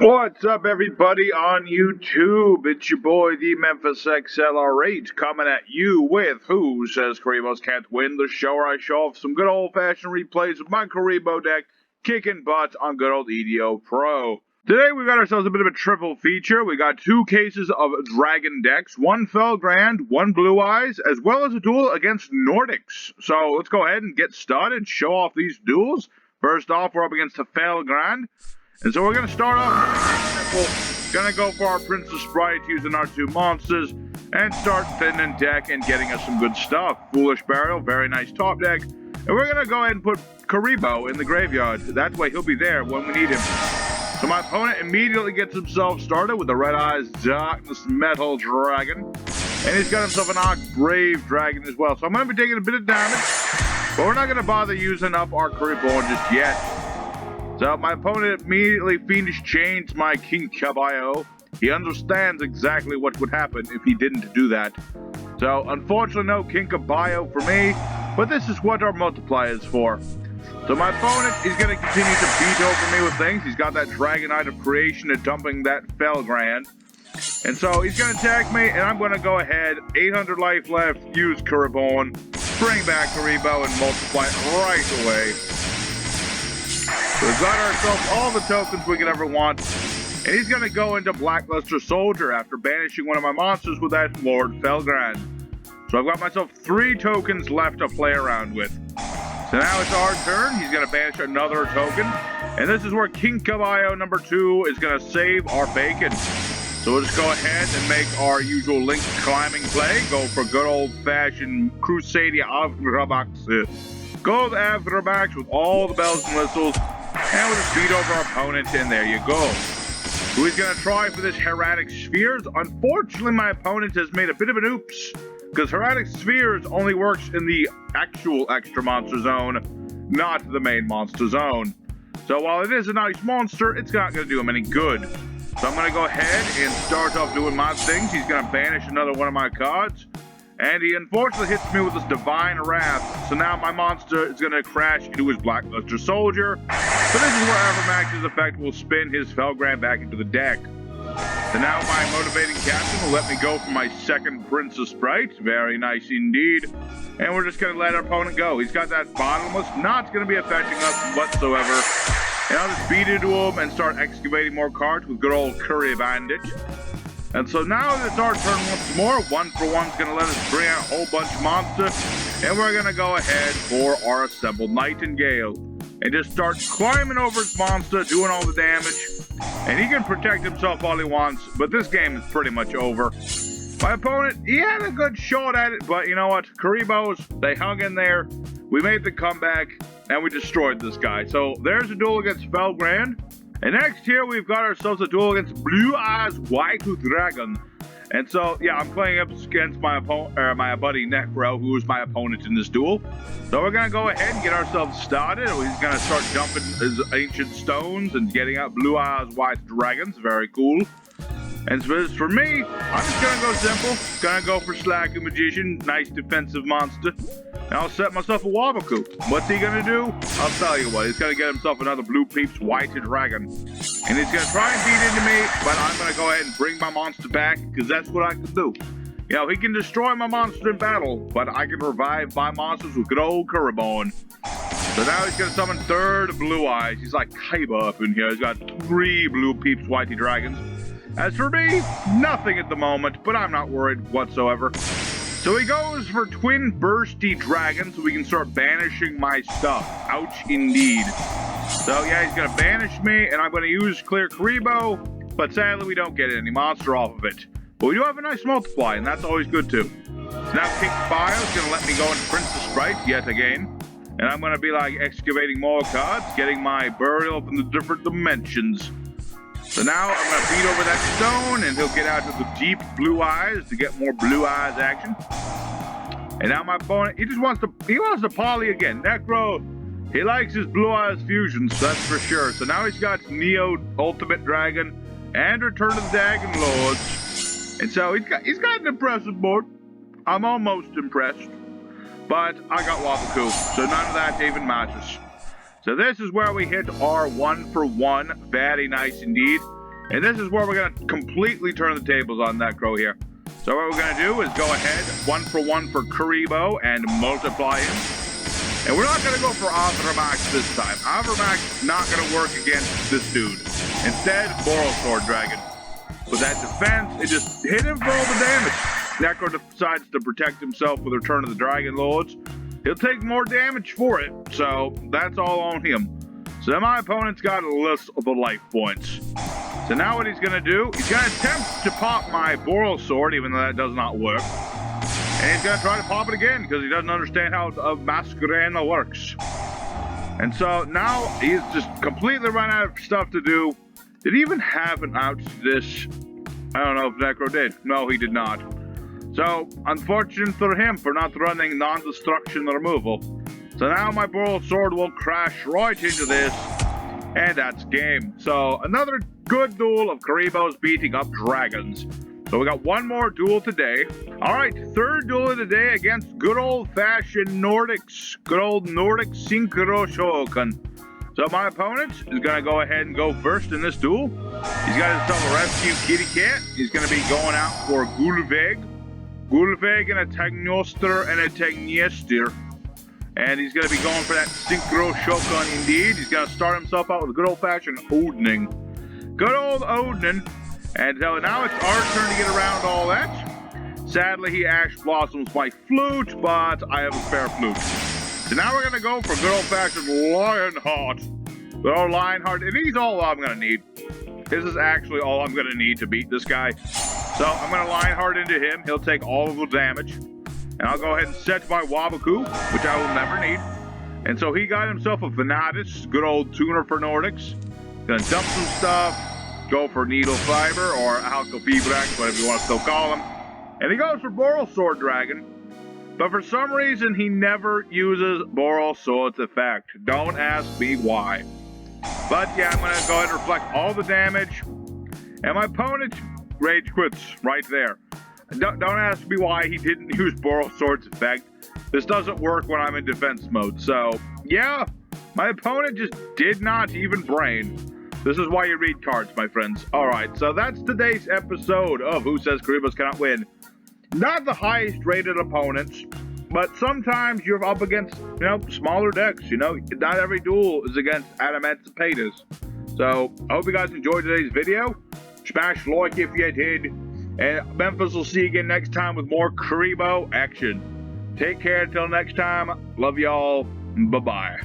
What's up, everybody on YouTube? It's your boy, the Memphis XLR8, coming at you with Who Says Kuribohs Can't Win, the show where I show off some good old-fashioned replays of my Kuriboh deck, kicking butt on good old EDO Pro. Today, we got ourselves a bit of a triple feature. We got two cases of Dragon decks, one Felgrand, one Blue Eyes, as well as a duel against Nordics. So, let's go ahead and get started, show off these duels. First off, we're up against the Felgrand. And so we're going to start off simple. Going to go for our Princess Sprite using our two monsters and start thinning deck and getting us some good stuff. Foolish Burial, very nice top deck. And we're going to go ahead and put Kuriboh in the graveyard. That way he'll be there when we need him. So my opponent immediately gets himself started with the Red Eyes Darkness Metal Dragon. And he's got himself an Arc Brave Dragon as well. So I'm going to be taking a bit of damage. But we're not going to bother using up our Kuriboh just yet. So my opponent immediately Fiendish chains my King Caballo. He understands exactly what would happen if he didn't do that. So unfortunately no King Caballo for me, but this is what our multiplier is for. So my opponent is going to continue to beat over me with things. He's got that Dragonite of Creation and dumping that Felgrand. And so he's going to attack me, and I'm going to go ahead, 800 life left, use Kuriboh, bring back Kuriboh and multiply it right away. So we've got ourselves all the tokens we could ever want. And he's going to go into Blackluster Soldier after banishing one of my monsters with that Lord Felgrand. So I've got myself 3 tokens left to play around with. So now it's our turn. He's going to banish another token. And this is where King Caballo number 2 is going to save our bacon. So we'll just go ahead and make our usual Link climbing play. Go for good old-fashioned Crusadia Avrabax. Go with Avrabax with all the bells and whistles. And we'll just beat over our opponent, and there you go. So he's going to try for this Hieratic Spheres. Unfortunately, my opponent has made a bit of an oops, because Hieratic Spheres only works in the actual extra monster zone, not the main monster zone. So while it is a nice monster, it's not going to do him any good. So I'm going to go ahead and start off doing my things. He's going to banish another one of my cards. And he unfortunately hits me with this Divine Wrath. So now my monster is going to crash into his Blackluster Soldier. So this is where Avamax's effect will spin his Felgrand back into the deck. So now my motivating captain will let me go for my second Princess Sprite. Very nice indeed. And we're just going to let our opponent go. He's got that Bottomless, not going to be affecting us whatsoever. And I'll just beat into him and start excavating more cards with good old Curry Bandit. And so now it's our turn once more. 1 for 1's going to let us bring out a whole bunch of monsters. And we're going to go ahead for our Assembled Nightingale. And just start climbing over his monster, doing all the damage. And he can protect himself all he wants, but this game is pretty much over. My opponent, he had a good shot at it, but you know what? Kuribohs, they hung in there. We made the comeback, and we destroyed this guy. So there's a duel against Felgrand. And next here, we've got ourselves a duel against Blue Eyes White Dragon. And so, yeah, I'm playing up against my buddy Necro, who is my opponent in this duel. So we're going to go ahead and get ourselves started. He's going to start dumping his ancient stones and getting out Blue Eyes White Dragons. Very cool. And so for me, I'm just going to go simple. Going to go for Slacker Magician, nice defensive monster. And I'll set myself a Wabaku. What's he going to do? I'll tell you what. He's going to get himself another Blue Peeps White Dragon. And he's going to try and beat into me, but I'm going to go ahead and bring my monster back, because that's what I can do. You know, he can destroy my monster in battle, but I can revive my monsters with good old Kuriboh. So now he's going to summon 3rd Blue Eyes. He's like Kaiba up in here. He's got 3 Blue Peeps Whitey Dragons. As for me, nothing at the moment, but I'm not worried whatsoever. So he goes for Twin Bursty Dragon, so we can start banishing my stuff. Ouch, indeed. So yeah, he's going to banish me, and I'm going to use Clear Kuriboh, but sadly we don't get any monster off of it. But we do have a nice multiply, and that's always good too. So now King Bio is going to let me go into Princess Sprite yet again. And I'm going to be like excavating more cards, getting my burial from the different dimensions. So now I'm going to beat over that stone, and he'll get out to the deep Blue Eyes to get more Blue Eyes action. And now my opponent, he wants to poly again. Necro, he likes his Blue Eyes fusions, that's for sure. So now he's got Neo Ultimate Dragon and Return of the Dragon Lords. And so he's got an impressive board. I'm almost impressed. But I got Wabaku, so none of that even matters. So this is where we hit our 1 for 1. Very nice indeed. And this is where we're going to completely turn the tables on Necro here. So what we're going to do is go ahead, 1-for-1 for Kuriboh, and multiply him. And we're not going to go for Avramax this time. Avramax not going to work against this dude. Instead, Boral Sword Dragon. With that defense, it just hit him for all the damage. Necro decides to protect himself with Return of the Dragon Lords. He'll take more damage for it, so that's all on him. So my opponent's got a list of the life points. So now what he's going to do, he's going to attempt to pop my Boral Sword, even though that does not work. And he's going to try to pop it again, because he doesn't understand how Masquerena works. And so now he's just completely run out of stuff to do. Did he even have an out to this? I don't know if Necro did. No, he did not. So, unfortunate for him for not running non-destruction removal. So now my Boral Sword will crash right into this, and that's game. So, another good duel of Kuriboh's beating up dragons. So we got one more duel today. Alright, third duel of the day against good old-fashioned Nordics. Good old Nordic Synchro Shokan. So my opponent is going to go ahead and go first in this duel. He's got himself a rescue kitty cat. He's going to be going out for Gulveg. Gulveg and a Tagnoster and a Tagnester. And he's going to be going for that Synchro Shokan indeed. He's going to start himself out with a good old-fashioned Odening. Good old Odening. And so now it's our turn to get around all that. Sadly, he Ash Blossoms my flute, but I have a spare flute. So now we're going to go for good old-fashioned Lionheart. Good old Lionheart. And he's all I'm going to need. This is actually all I'm going to need to beat this guy. So I'm going to Lionheart into him. He'll take all of the damage. And I'll go ahead and set my Wabaku, which I will never need. And so he got himself a Venatus, good old tuner for Nordics. Gonna dump some stuff, go for Needle Fiber, or Alcofibrax, whatever you want to still call him. And he goes for Boral Sword Dragon. But for some reason, he never uses Boral Sword's effect. Don't ask me why. But yeah, I'm going to go ahead and reflect all the damage. And my opponent rage quits right there. Don't ask me why he didn't use Boral Sword's effect. This doesn't work when I'm in defense mode. So, yeah, my opponent just did not even brain. This is why you read cards, my friends. Alright, so that's today's episode of Who Says Kuribohs Cannot Win. Not the highest rated opponents, but sometimes you're up against, smaller decks, Not every duel is against Adamantipatus. So, I hope you guys enjoyed today's video. Smash like if you did. And Memphis will see you again next time with more Kuriboh action. Take care until next time. Love y'all. Bye-bye.